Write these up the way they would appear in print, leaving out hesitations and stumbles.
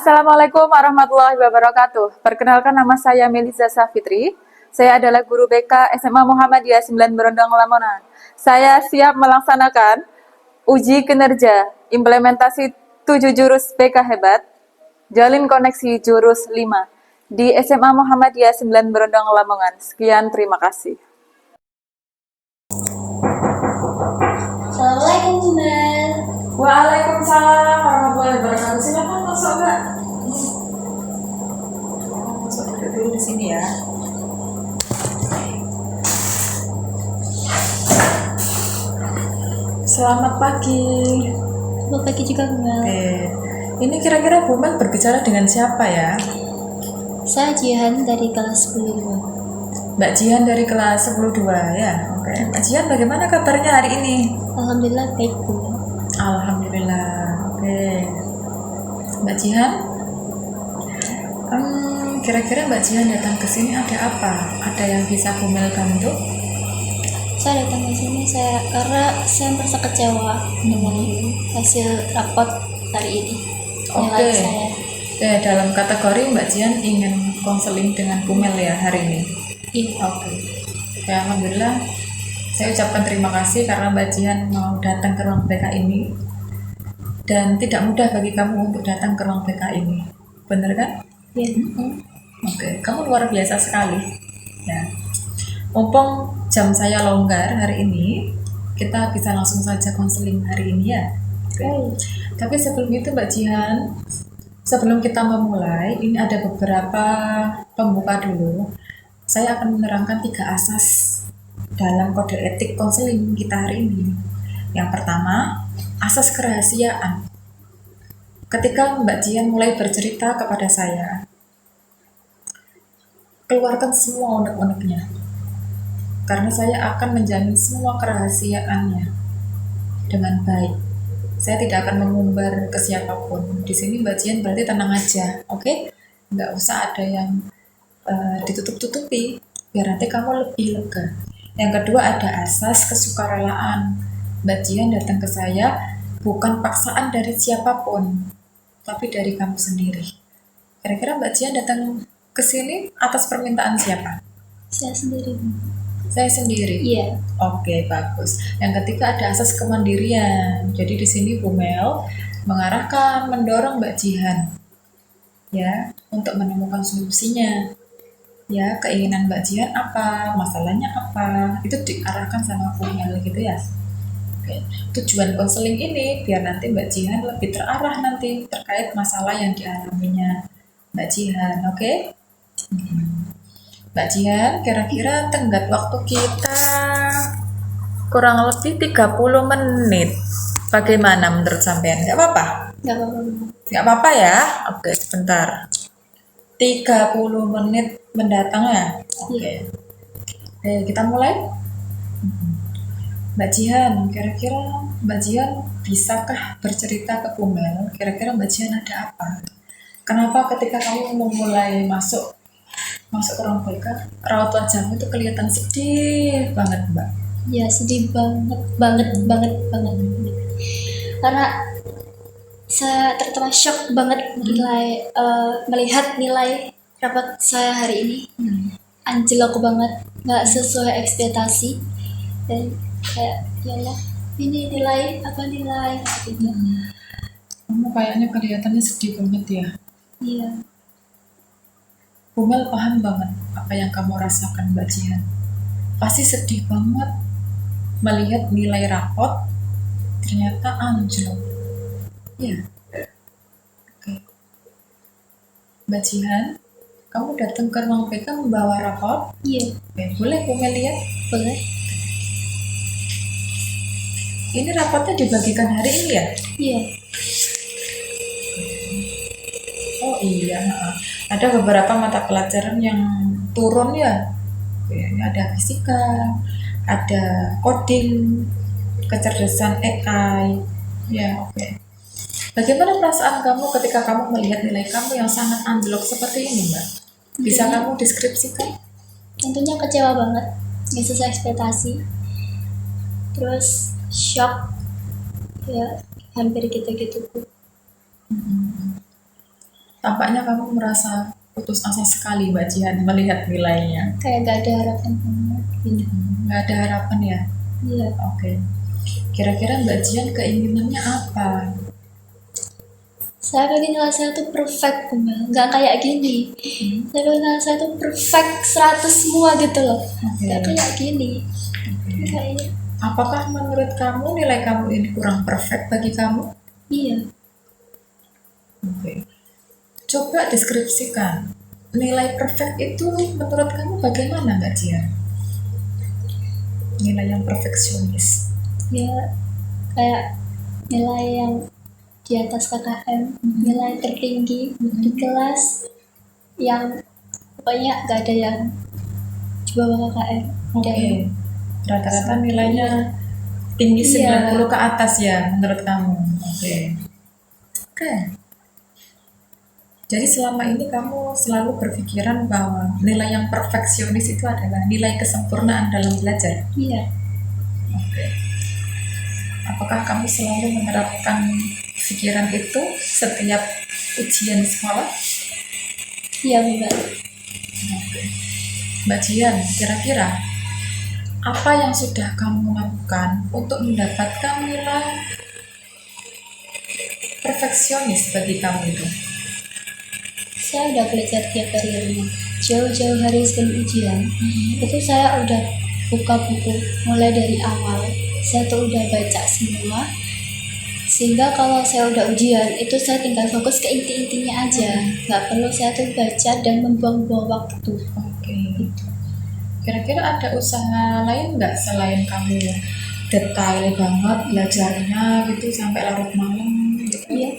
Assalamualaikum warahmatullahi wabarakatuh. Perkenalkan nama saya Melisa Safitri. Saya adalah guru BK SMA Muhammadiyah 9 Berondong Lamongan. Saya siap melaksanakan uji kinerja implementasi 7 jurus BK Hebat, jalin koneksi jurus 5 di SMA Muhammadiyah 9 Berondong Lamongan. Sekian, terima kasih. Assalamualaikum Bunda. Waalaikumsalam warahmatullahi wabarakatuh. Silakan masuk, Mbak. Masuk dulu di sini ya. Selamat pagi. Selamat pagi juga Bunda. Ini kira-kira Bu Mel berbicara dengan siapa ya? Saya Jihan dari kelas 10. Mbak Jihan dari kelas 10-2 ya. Oke. Mbak Jihan, bagaimana kabarnya hari ini? Alhamdulillah baik Bunda. Alhamdulillah. Oke. Mbak Jihan, kira-kira Mbak Jihan datang ke sini ada apa? Ada yang bisa Bu Mel bantu? Saya datang ke sini karena saya merasa kecewa dengan hasil rapot hari ini. Nilai Oke. saya. Dalam kategori Mbak Jihan ingin konseling dengan Bu Mel ya hari ini. Iya. Oke. Ya, alhamdulillah. Saya ucapkan terima kasih karena Mbak Jihan mau datang ke ruang BK ini. Dan tidak mudah bagi kamu untuk datang ke ruang BK ini. Benar kan? Iya. Oke, kamu luar biasa sekali. Ya. Mumpung jam saya longgar hari ini, kita bisa langsung saja konseling hari ini ya. Oke. Tapi sebelum itu Mbak Jihan, sebelum kita memulai, ini ada beberapa pembuka dulu. Saya akan menerangkan 3 asas dalam kode etik konseling kita hari ini. Yang pertama, asas kerahasiaan. Ketika Mbak Jihan mulai bercerita kepada saya, keluarkan semua unek-uneknya. Karena saya akan menjamin semua kerahasiaannya dengan baik. Saya tidak akan mengumbar ke siapapun. Di sini Mbak Jihan berarti tenang aja, oke? Nggak usah ada yang ditutup-tutupi, biar nanti kamu lebih lega. Yang kedua ada asas kesukarelaan. Mbak Jihan datang ke saya bukan paksaan dari siapapun, tapi dari kamu sendiri. Kira-kira Mbak Jihan datang ke sini atas permintaan siapa? Saya sendiri. Saya sendiri. Iya. Oke, bagus. Yang ketiga ada asas kemandirian. Jadi di sini Bu Mel mengarahkan, mendorong Mbak Jihan ya untuk menemukan solusinya. Ya, keinginan Mbak Jihan apa, masalahnya apa, itu diarahkan sama Bu Mel gitu ya. Oke. Tujuan konseling ini biar nanti Mbak Jihan lebih terarah nanti terkait masalah yang dialaminya Mbak Jihan, oke? Mbak Jihan, kira-kira tenggat waktu kita kurang lebih 30 menit. Bagaimana menurut sampean? Gak apa-apa? Gak apa-apa Bunda. Gak apa-apa ya? Oke, sebentar. 30 menit mendatang ya? Oke. Kita mulai? Mbak Jihan, kira-kira Mbak Jihan bisakah bercerita ke Bu Mel? Kira-kira Mbak Jihan ada apa? Kenapa ketika kamu memulai masuk ke ruang BK, raut wajahmu itu kelihatan sedih banget, Mbak? Ya sedih banget. Karena saya terutama shock banget melihat nilai rapat saya hari ini. Anjlok banget, nggak sesuai ekspektasi. Dan kayak yalah, ini nilai gitu. Kamu kayaknya kelihatannya sedih banget ya. Iya. Bu Mel paham banget apa yang kamu rasakan, Mbak Jihan. Pasti sedih banget melihat nilai rapot ternyata anjlok. Iya. Oke. Mbak Jihan, kamu datang ke ruang BK membawa rapot? Iya. Oke, boleh Bu Mel lihat? Boleh. Ini rapotnya dibagikan hari ini ya? Iya. Oh iya, ada beberapa mata pelajaran yang turun ya. Oke, ini ada fisika, ada coding, kecerdasan AI. Ya, oke. Bagaimana perasaan kamu ketika kamu melihat nilai kamu yang sangat anjlok seperti ini, Mbak? Bisa kamu deskripsikan? Tentunya kecewa banget, nggak sesuai ekspektasi. Terus shock, ya hampir gitu-gitu. Tampaknya kamu merasa putus asa sekali Mbak Jihan melihat nilainya. Kayak gak ada harapan banget gitu. Nggak ada harapan ya? Iya, Oke. Kira-kira Mbak Jihan keinginannya apa? saya pengen nilai saya tuh perfect, nggak kayak gini. Saya pengen nilai saya tuh perfect 100 semua gitu loh. Oke. Nggak kayak gini. Kayaknya, Apakah menurut kamu nilai kamu ini kurang perfect bagi kamu? iya. Oke. Coba deskripsikan. Nilai perfect itu menurut kamu bagaimana Mbak Jihan? Nilai yang perfeksionis. Ya, kayak nilai yang di atas KKM, nilai tertinggi di kelas yang pokoknya gak ada yang di bawah KKM. Oke. Rata-rata nilainya tinggi Iya. 90 ke atas ya menurut kamu. Oke. Oke. Jadi selama ini kamu selalu berpikiran bahwa nilai yang perfeksionis itu adalah nilai kesempurnaan dalam belajar. Iya, Oke. Apakah kamu selalu menerapkan pikiran itu setiap ujian di sekolah? iya benar. Oke. Mbak Jian, kira-kira apa yang sudah kamu lakukan untuk mendapatkan nilai perfeksionis bagi kamu itu? Saya udah belajar tiap hari rumah. Jauh-jauh hari sebelum ujian, itu saya udah buka buku mulai dari awal. Saya tuh udah baca semua, sehingga kalau saya udah ujian itu saya tinggal fokus ke inti-intinya aja, nggak perlu saya tuh baca dan membuang-buang waktu. Oke. Kira-kira ada usaha lain nggak selain kamu detail banget belajarnya gitu sampai larut malam gitu? Iya.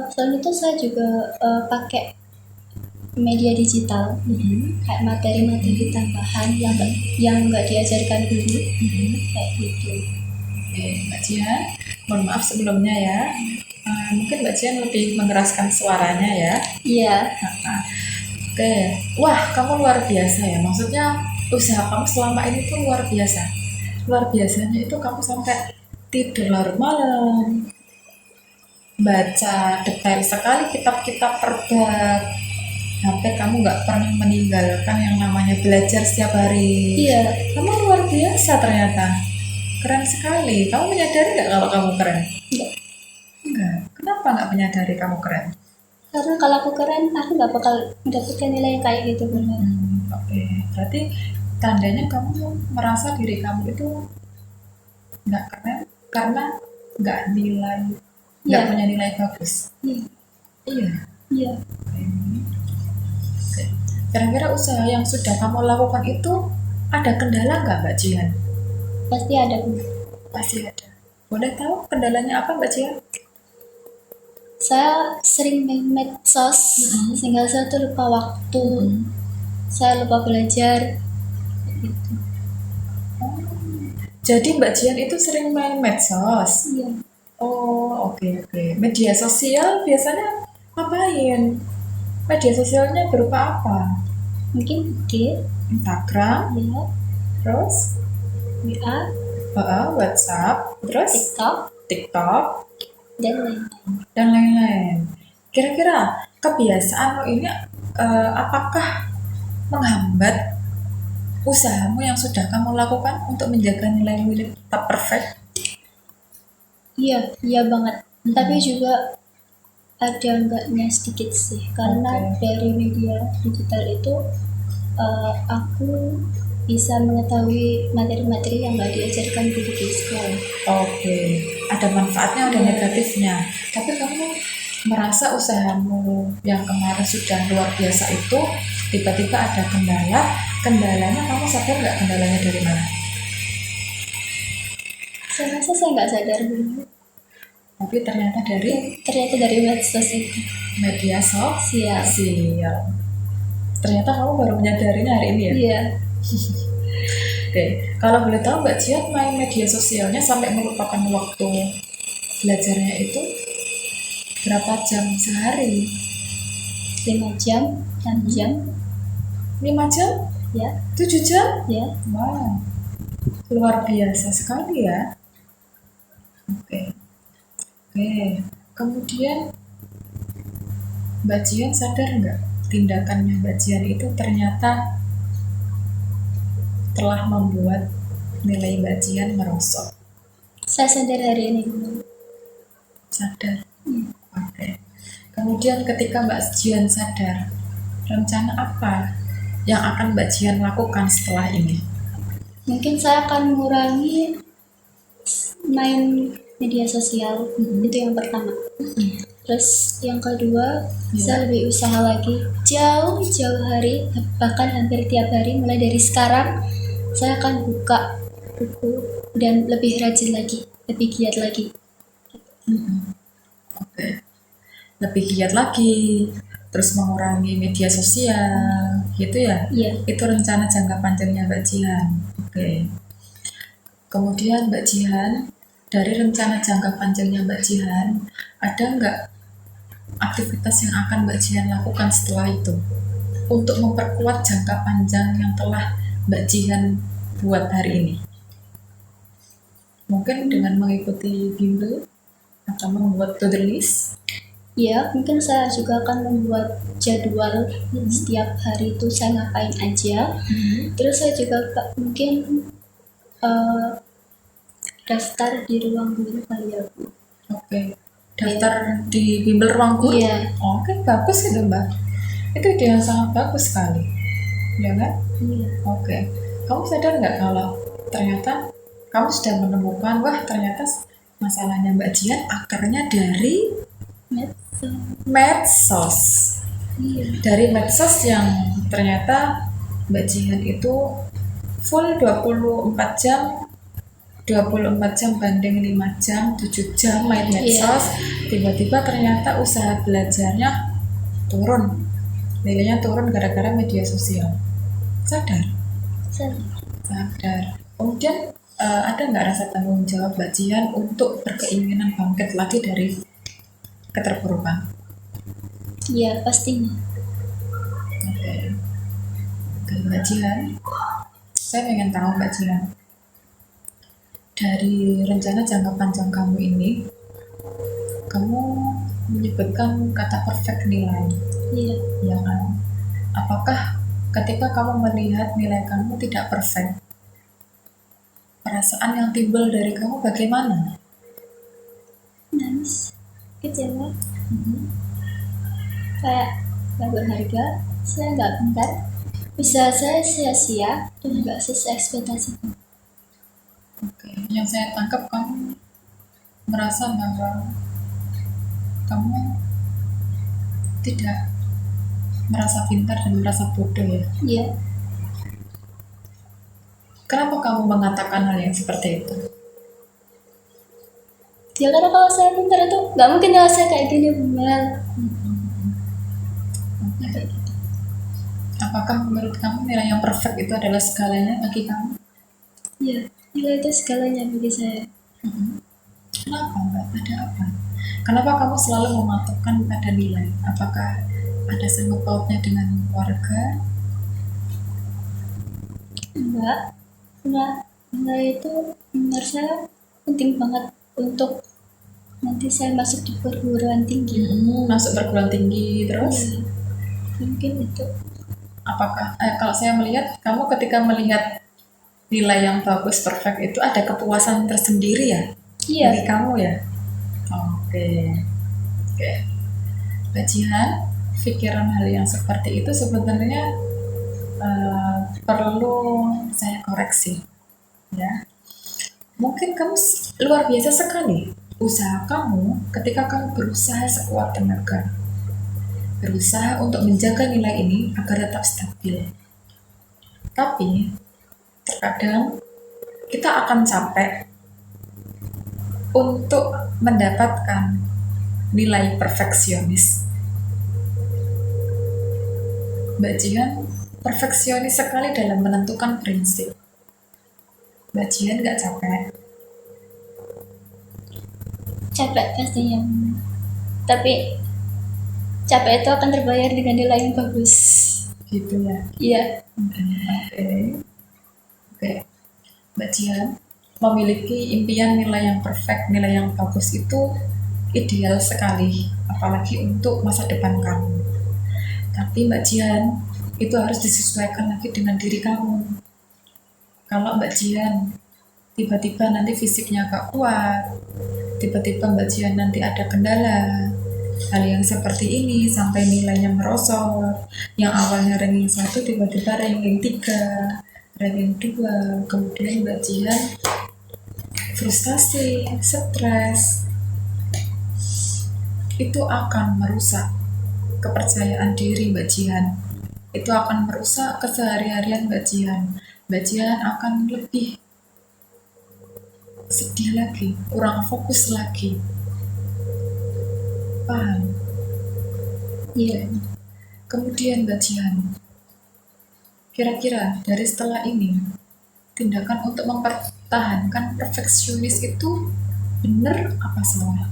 Selain itu saya juga pakai media digital, kayak materi-materi tambahan yang nggak diajarkan dulu, kayak gitu. Oke, Mbak Jian, mohon maaf sebelumnya ya. Mungkin Mbak Jian lebih mengeraskan suaranya ya. Iya, Oke, wah kamu luar biasa ya. Maksudnya usaha kamu selama ini tuh luar biasa. Luar biasanya itu kamu sampai tidur larut malam, baca detail sekali kitab-kitab perbab. Sampai kamu nggak pernah meninggalkan yang namanya belajar setiap hari. iya. Kamu luar biasa ternyata. Keren sekali. Kamu menyadari nggak kalau kamu keren? Enggak. Enggak. Kenapa nggak menyadari kamu keren? Karena kalau aku keren, aku nggak bakal mendapatkan nilai yang kayak gitu benar. Oke. Berarti tandanya kamu merasa diri kamu itu nggak keren karena nggak Iya. punya nilai bagus. Iya, Iya. iya. Oke. Kira-kira usaha yang sudah kamu lakukan itu ada kendala nggak Mbak Jihan? Pasti ada. Pasti ada. Boleh tahu kendalanya apa Mbak Jihan? Saya sering main medsos, sehingga saya tuh lupa waktu. Saya lupa belajar. Gitu. Jadi Mbak Jian itu sering main medsos. Iya. Oh, oke. Media sosial biasanya ngapain? Media sosialnya berupa apa? Mungkin IG, Instagram, ya, terus WA, WhatsApp, terus TikTok, TikTok, dan lain-lain. dan lain-lain. Kira-kira kebiasaan lo ini apakah menghambat usahamu yang sudah kamu lakukan untuk menjaga nilai-nilai tetap perfect? Iya, iya banget. Tapi juga ada enggaknya sedikit sih, karena Oke. dari media digital itu aku bisa mengetahui materi-materi yang nggak diajarkan guru di sekolah. Oke, ada manfaatnya, ada negatifnya. Tapi kamu merasa usahamu yang kemarin sudah luar biasa itu tiba-tiba ada kendala. Kendalanya kamu sadar nggak kendalanya dari mana? Saya rasa saya nggak sadar dulu. Tapi ternyata dari Ternyata dari medsos itu. media Siap. sosial. Ternyata kamu baru menyadarinya hari ini ya? Iya. Oke, kalau boleh tahu Mbak Jian main media sosialnya sampai melupakan waktu belajarnya itu berapa jam sehari? 5 jam, 6 jam, 5 jam? ya, 7 jam? ya. Wow, luar biasa sekali ya. Oke. Kemudian Mbak Jian sadar nggak tindakannya Mbak Jian itu ternyata telah membuat nilai Mbak Jian merosot? Saya sadar hari ini. Sadar. Oke. Kemudian ketika Mbak Jian sadar, rencana apa yang akan Mbak Jian lakukan setelah ini? Mungkin saya akan mengurangi main media sosial. Itu yang pertama. Terus yang kedua, saya lebih usaha lagi jauh-jauh hari, bahkan hampir tiap hari. Mulai dari sekarang saya akan buka buku dan lebih rajin lagi, lebih giat lagi. Oke. Lebih giat lagi, terus mengurangi media sosial, gitu ya? Iya. Itu rencana jangka panjangnya Mbak Jihan. Oke. Kemudian Mbak Jihan, dari rencana jangka panjangnya Mbak Jihan, ada nggak aktivitas yang akan Mbak Jihan lakukan setelah itu untuk memperkuat jangka panjang yang telah Mbak Jihan buat hari ini? Mungkin dengan mengikuti bimbel atau membuat to-do list. Ya, mungkin saya juga akan membuat jadwal setiap hari itu saya ngapain aja. Terus saya juga mungkin daftar di ruang guru kali ya, Bu. Oke. Daftar di bimbel ruang guru? Iya. Oke, bagus itu Mbak. Itu ide yang sangat bagus sekali. Ya kan? Iya. Oke. Kamu sadar nggak kalau ternyata kamu sudah menemukan, wah ternyata masalahnya Mbak Jian akarnya dari medsos. Iya. Dari medsos yang ternyata Mbak Jihan itu full 24 jam 24 jam banding 5 jam 7 jam main medsos. Tiba-tiba ternyata usaha belajarnya turun, nilainya turun gara-gara media sosial. Sadar? Sadar. Kemudian ada nggak rasa tanggung jawab Mbak Jihan untuk berkeinginan bangkit lagi dari keterpurukan? Iya, pastinya. Oke. Mbak Jihan, saya ingin tahu Mbak Jihan, dari rencana jangka panjang kamu ini, kamu menyebutkan kata perfect nilai. Iya. Ya kan? Apakah ketika kamu melihat nilai kamu tidak perfect, perasaan yang timbul dari kamu bagaimana? Nangis, kecewa, kayak gak berharga, saya gak pintar, usaha saya sia-sia dan gak sesuai ekspektasi. Oke, yang saya tangkap kamu merasa bahwa kamu tidak merasa pintar dan merasa bodoh ya? Iya. Kenapa kamu mengatakan hal yang seperti itu? Ya karena kalau saya pintar itu gak mungkin kalau saya kayak gini, Mel. Apakah menurut kamu nilai yang perfect itu adalah segalanya bagi kamu? Iya, nilai itu segalanya bagi saya. Kenapa Mbak? Ada apa? Kenapa kamu selalu mematokkan pada nilai? Apakah ada sangkut pautnya dengan keluarga? Enggak, nilai itu menurut saya penting banget untuk nanti saya masuk di perguruan tinggi. Masuk perguruan tinggi terus? Ya, mungkin itu. Apakah kalau saya melihat kamu ketika melihat nilai yang bagus perfect itu ada kepuasan tersendiri ya? Iya. Bagi kamu ya? Oke. Mbak Jihan, pikiran hal yang seperti itu sebenarnya perlu saya koreksi ya. Mungkin kamu luar biasa sekali usaha kamu ketika kamu berusaha sekuat tenaga, berusaha untuk menjaga nilai ini agar tetap stabil. Tapi terkadang kita akan capek untuk mendapatkan nilai perfeksionis. Mbak Jihan perfeksionis sekali dalam menentukan prinsip. Mbak Jihan nggak capek? Capek pastinya, tapi capek itu akan terbayar dengan nilai yang bagus. Gitu ya? Iya. Oke. Mbak Jihan memiliki impian nilai yang perfect, nilai yang bagus itu ideal sekali, apalagi untuk masa depan kamu. Tapi Mbak Jian, itu harus disesuaikan lagi dengan diri kamu. Kalau Mbak Jian tiba-tiba nanti fisiknya gak kuat, tiba-tiba Mbak Jian nanti ada kendala, hal yang seperti ini sampai nilainya merosot, yang awalnya ranking 1 tiba-tiba ranking 3, ranking 2, kemudian Mbak Jian frustasi, stres, itu akan merusak kepercayaan diri Mbak Jian. Itu akan merusak keseharian Mbak Jian. Mbak Jian akan lebih sedih lagi, kurang fokus lagi. Paham? Iya. Kemudian Mbak Jian, kira-kira dari setelah ini, tindakan untuk mempertahankan perfeksionis itu benar apa salah?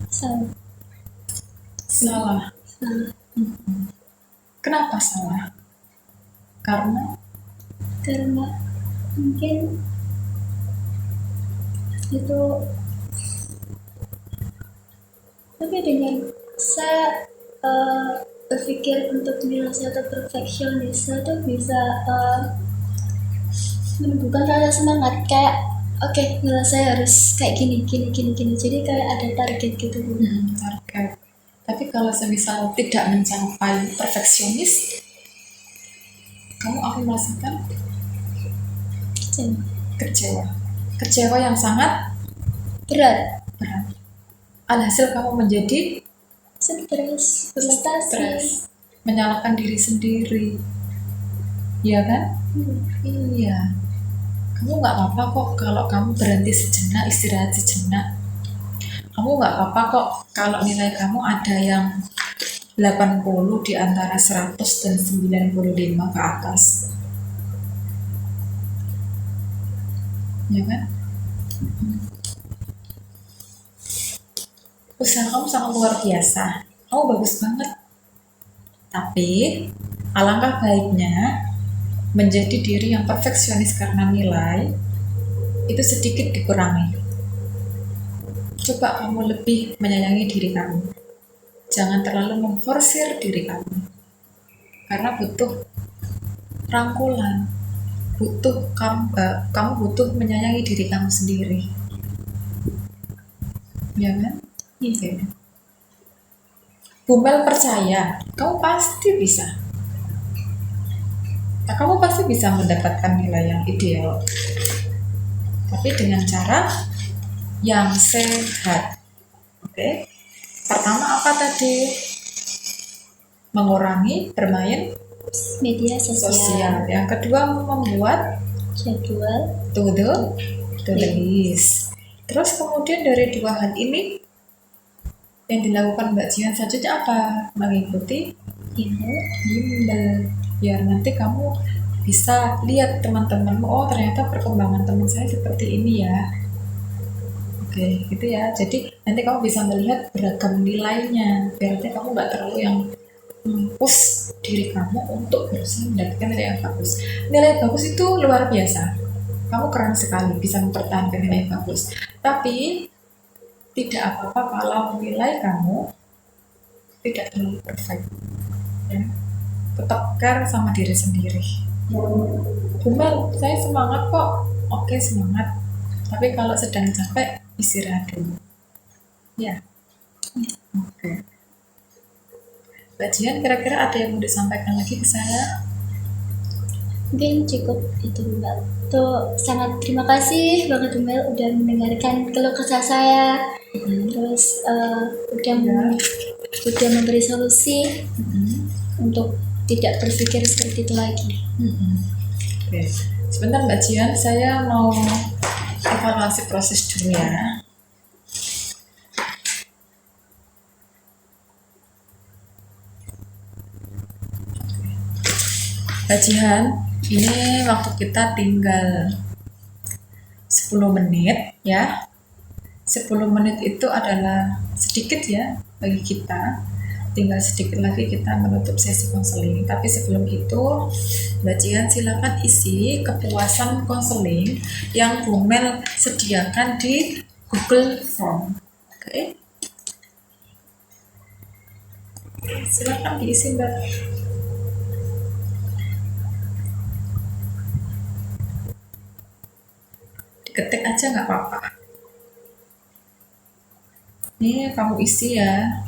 Salah. Salah. Salah. Kenapa salah? Karena mungkin itu, tapi dengan saya berpikir untuk nilai satu perfeksionis, saya tuh bisa menumbuhkan rasa semangat kayak oke, nilai saya harus kayak gini, jadi kayak ada target gitu. target. Tapi kalau semisal tidak mencapai perfeksionis, kamu akan merasakan kecewa yang sangat berat. Alhasil kamu menjadi Stres, frustasi, menyalahkan diri sendiri, iya kan? Iya. Kamu nggak apa-apa kok kalau kamu berhenti sejenak, istirahat sejenak. Kamu nggak apa-apa kok kalau nilai kamu ada yang 80 di antara 100 dan 95 ke atas. Ya kan? Usaha kamu sangat luar biasa. Kamu bagus banget. Tapi alangkah baiknya menjadi diri yang perfeksionis karena nilai itu sedikit dikurangi. Coba kamu lebih menyayangi diri kamu. Jangan terlalu memforsir diri kamu. Karena butuh rangkulan. Kamu butuh menyayangi diri kamu sendiri. Ya kan? Iya. Bumel percaya, kamu pasti bisa. Nah, kamu pasti bisa mendapatkan nilai yang ideal. Tapi dengan cara yang sehat. Oke? Pertama apa tadi? Mengurangi bermain media sosial. Yang kedua membuat jadwal to-do list. Terus kemudian dari dua hal ini yang dilakukan Mbak Jian selanjutnya apa? Mengikuti bimbel. Biar nanti kamu bisa lihat teman-temanmu, oh ternyata perkembangan teman saya seperti ini ya. Oke, gitu ya. Jadi nanti kamu bisa melihat beragam nilainya. Biar nanti kamu nggak terlalu yang push diri kamu untuk berusaha mendapatkan nilai yang bagus. Nilai bagus itu luar biasa. Kamu keren sekali bisa mempertahankan nilai bagus. Tapi tidak apa-apa kalau nilai kamu tidak terlalu perfect. Ya. Tetap care sama diri sendiri. Bumel, saya semangat kok. Oke, semangat. Tapi kalau sedang capek, istirahat dulu. Ya. Oke. Mbak Jian, kira-kira ada yang mau disampaikan lagi ke saya? Mungkin cukup itu Mbak. Tuh, sangat terima kasih banget Mbak udah mendengarkan keluh kesah saya. Terus udah memberi solusi untuk tidak berpikir seperti itu lagi. Oke. Sebentar Mbak Jian, saya mau evaluasi proses dulu ya. Mbak Jian, ini waktu kita tinggal 10 menit ya. 10 menit itu adalah sedikit ya bagi kita. tinggal sedikit lagi kita menutup sesi konseling. Tapi sebelum itu, Mbak Jian silakan isi kepuasan konseling yang Bu Mel sediakan di Google Form. Oke. Silakan diisi, Mbak. Diketik aja nggak apa-apa. Ini kamu isi ya.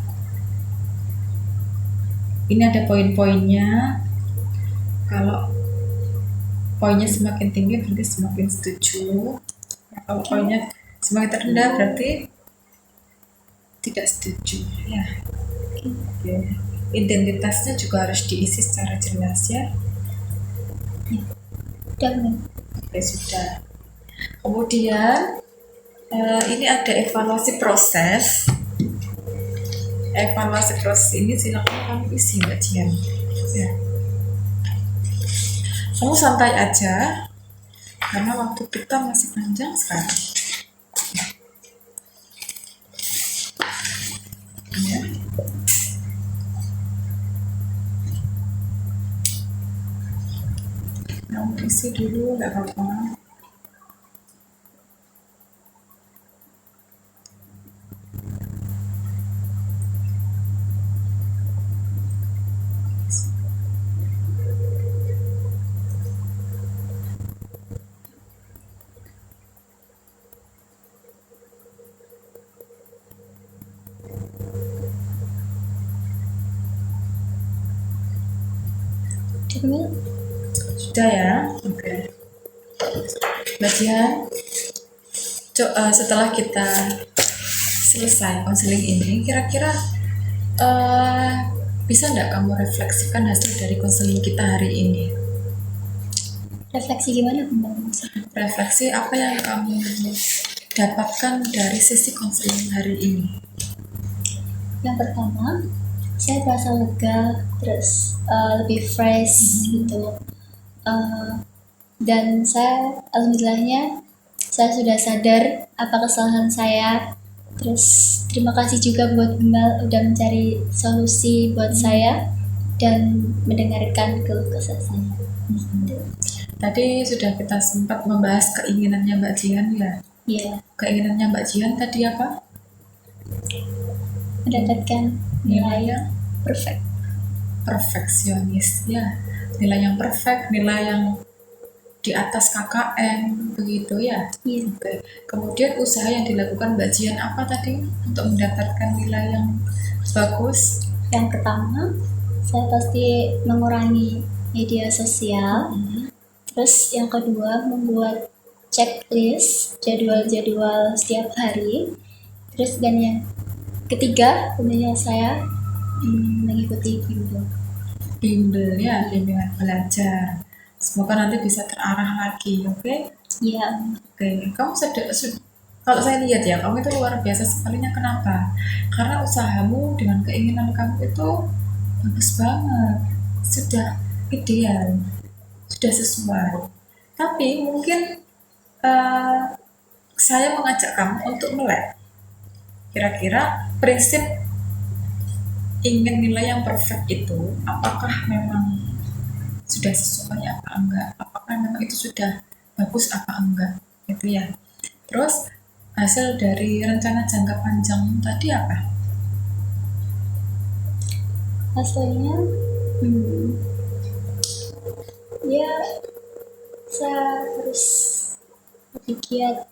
Ini ada poin-poinnya. Kalau poinnya semakin tinggi berarti semakin setuju. Nah, kalau poinnya semakin terendah berarti tidak setuju. Ya. Oke. Identitasnya juga harus diisi secara jelas ya. Dan Oke, sudah. Kemudian ini ada evaluasi proses. Evaluasi proses ini silakan kamu isi, Mbak Jian. Ya. Kamu santai aja karena waktu kita masih panjang sekarang. Ya. Kamu isi dulu, nggak apa-apa. ini Sudah ya? Oke. Mbak Jian, setelah kita selesai konseling ini, kira-kira bisa nggak kamu refleksikan hasil dari konseling kita hari ini? refleksi gimana Bunda? Refleksi apa yang kamu dapatkan dari sesi konseling hari ini? Yang pertama, saya merasa lega, terus lebih fresh gitu. Dan saya, alhamdulillahnya, saya sudah sadar apa kesalahan saya. Terus terima kasih juga buat Bunda udah mencari solusi buat saya dan mendengarkan keluh kesah saya. Tadi sudah kita sempat membahas keinginannya Mbak Jian ya. Iya, Keinginannya Mbak Jian tadi apa? mendapatkan nilai yang perfect. Perfeksionis ya. Nilai yang perfect, nilai yang di atas KKM begitu ya. Iya. Oke. Kemudian usaha yang dilakukan Mbak Jian apa tadi untuk mendapatkan nilai yang bagus? Yang pertama, saya pasti mengurangi media sosial. Terus yang kedua, membuat checklist jadwal-jadwal setiap hari. Terus dan yang ketiga, tentunya saya mengikuti bimbel. Bimbel ya, bimbingan belajar. Semoga nanti bisa terarah lagi, oke? Ya, Oke, kamu kalau saya lihat ya, kamu itu luar biasa sekalinya. Kenapa? Karena usahamu dengan keinginan kamu itu bagus banget, sudah ideal, sudah sesuai. Tapi mungkin saya mengajak kamu untuk melek. Kira-kira prinsip ingin nilai yang perfect itu, apakah memang sudah sesuai apa enggak? Apakah memang itu sudah bagus apa enggak? Itu ya. Terus hasil dari rencana jangka panjang tadi apa? hasilnya ya saya harus berpikir.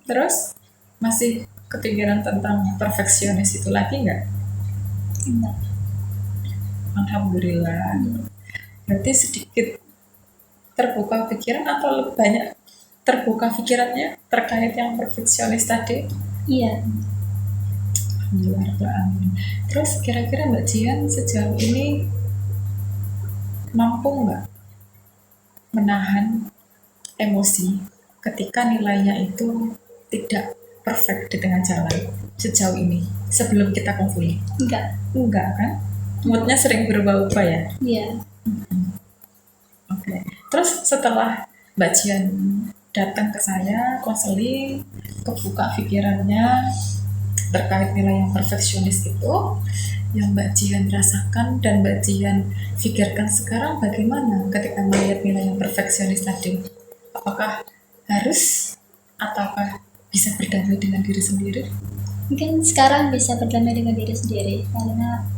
Terus masih kepikiran tentang perfeksionis itu lagi nggak? Enggak. Alhamdulillah. Berarti sedikit terbuka pikiran atau lebih banyak terbuka pikirannya terkait yang perfeksionis tadi? Iya, Alhamdulillah. Terus kira-kira Mbak Jian sejauh ini mampu nggak menahan emosi ketika nilainya itu tidak perfect di tengah jalan sejauh ini sebelum kita konseling? Enggak kan? Moodnya sering berubah-ubah ya? iya. Oke. Terus setelah Mbak Jian datang ke saya konseling, kebuka pikirannya, terkait nilai yang perfeksionis itu yang Mbak Jihan rasakan dan Mbak Jihan pikirkan sekarang bagaimana ketika melihat nilai yang perfeksionis tadi? Apakah harus ataukah bisa berdamai dengan diri sendiri? Mungkin sekarang bisa berdamai dengan diri sendiri karena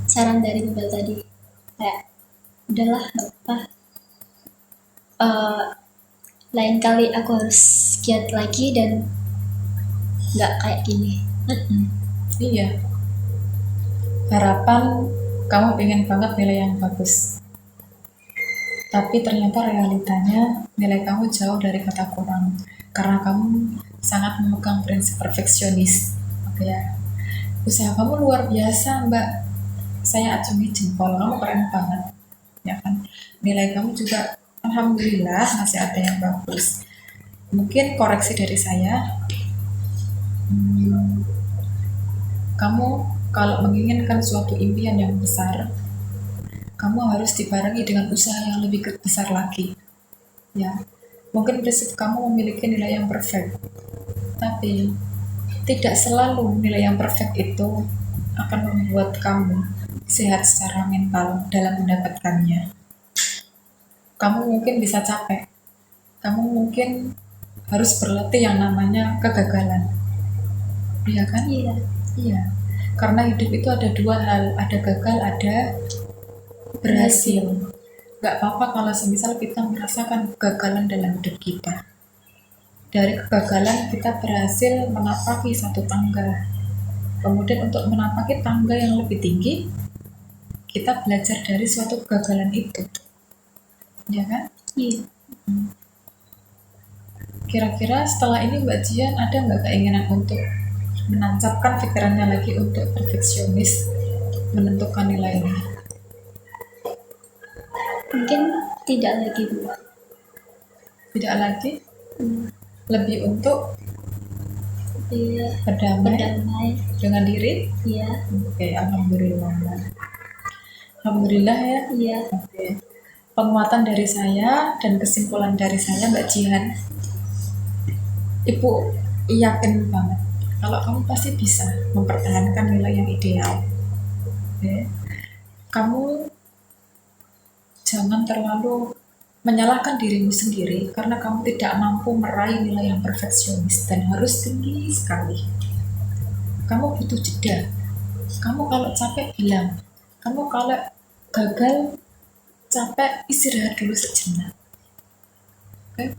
saran dari Bunda tadi kayak udahlah nggak apa, lain kali aku harus giat lagi dan nggak kayak gini. Iya, harapan kamu pengen banget nilai yang bagus, tapi ternyata realitanya nilai kamu jauh dari kata kurang karena kamu sangat memegang prinsip perfeksionis. Oke ya, usaha kamu luar biasa Mbak, saya acungi jempol, kamu keren banget ya kan. Nilai kamu juga alhamdulillah masih ada yang bagus. Mungkin koreksi dari saya, kamu kalau menginginkan suatu impian yang besar, kamu harus dibarengi dengan usaha yang lebih besar lagi. Ya, mungkin prinsip kamu memiliki nilai yang perfect, tapi tidak selalu nilai yang perfect itu akan membuat kamu sehat secara mental dalam mendapatkannya. Kamu mungkin bisa capek, kamu mungkin harus berlatih yang namanya kegagalan. Iya kan? Iya. Iya, karena hidup itu ada dua hal, ada gagal, ada berhasil. Gak apa-apa kalau semisal kita merasakan kegagalan dalam hidup kita. Dari kegagalan kita berhasil menapaki satu tangga. Kemudian untuk menapaki tangga yang lebih tinggi, kita belajar dari suatu kegagalan itu. Ya kan? Iya. Kira-kira setelah ini Mbak Jian ada nggak keinginan untuk menancapkan pikirannya lagi untuk perfeksionis menentukan nilai ini? Mungkin tidak lagi Bu. Tidak lagi? Lebih untuk Iya. berdamai Berdamai. dengan diri? Iya. Oke, alhamdulillah. Alhamdulillah ya. Iya. Oke. Penguatan dari saya dan kesimpulan dari saya Mbak Jihan, Ibu yakin banget kalau kamu pasti bisa mempertahankan nilai yang ideal. Oke. Kamu jangan terlalu menyalahkan dirimu sendiri karena kamu tidak mampu meraih nilai yang perfeksionis dan harus tinggi sekali. Kamu butuh jeda. Kamu kalau capek bilang. Kamu kalau gagal, capek, istirahat dulu sejenak. Oke?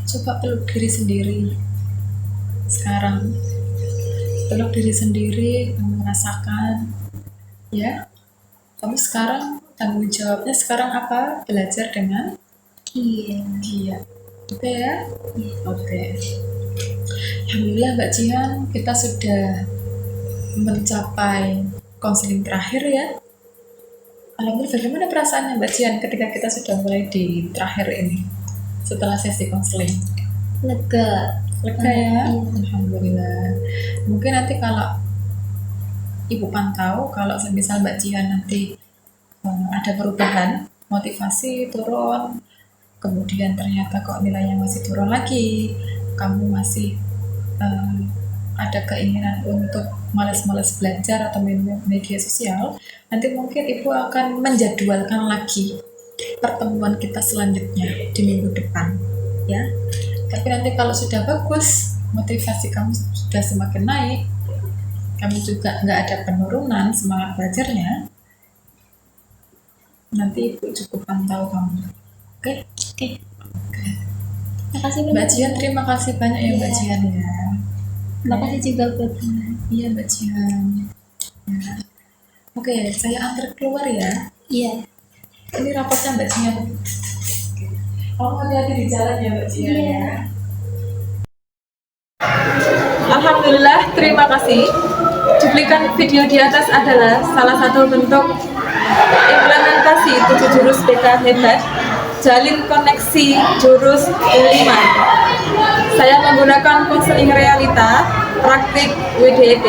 Coba peluk diri sendiri. Sekarang peluk diri sendiri, kamu merasakan, ya. Kamu sekarang tanggung jawabnya sekarang apa? Belajar dengan Iya. Oke ya? Oke. Alhamdulillah Mbak Jihan, kita sudah mencapai konseling terakhir ya. Alhamdulillah, bagaimana perasaannya Mbak Jihan ketika kita sudah mulai di terakhir ini setelah sesi konseling? Lega. Lega ya? Alhamdulillah. Mungkin nanti kalau Ibu pantau, kalau misal Mbak Jihan nanti ada perubahan, motivasi turun, kemudian ternyata kok nilainya masih turun lagi, kamu masih ada keinginan untuk malas-malas belajar atau media sosial, nanti mungkin Ibu akan menjadwalkan lagi pertemuan kita selanjutnya di minggu depan ya. Tapi nanti kalau sudah bagus, motivasi kamu sudah semakin naik, kamu juga nggak ada penurunan semangat belajarnya, nanti Ibu cukup pantau kamu. Oke? Oke. Terima kasih Mbak Jihan, terima kasih banyak ya Mbak Jihan ya. Terima kasih juga buat Iya Mbak Jihan ya. Oke, saya antar keluar ya. Iya. Ini rapotnya Mbak Jihan. Kamu hati-hati di jalan ya Mbak Jihan. Iya. Alhamdulillah, terima kasih. Cuplikan video di atas adalah salah satu bentuk implementasi 7 jurus BK hebat, jalin koneksi jurus 5. Saya menggunakan konseling realita, praktik WDET,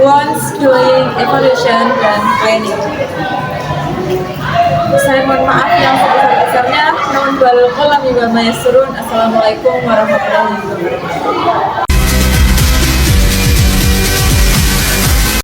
once doing evaluation dan planning. Saya mohon maaf yang sebesar-besarnya. Assalamualaikum warahmatullahi wabarakatuh.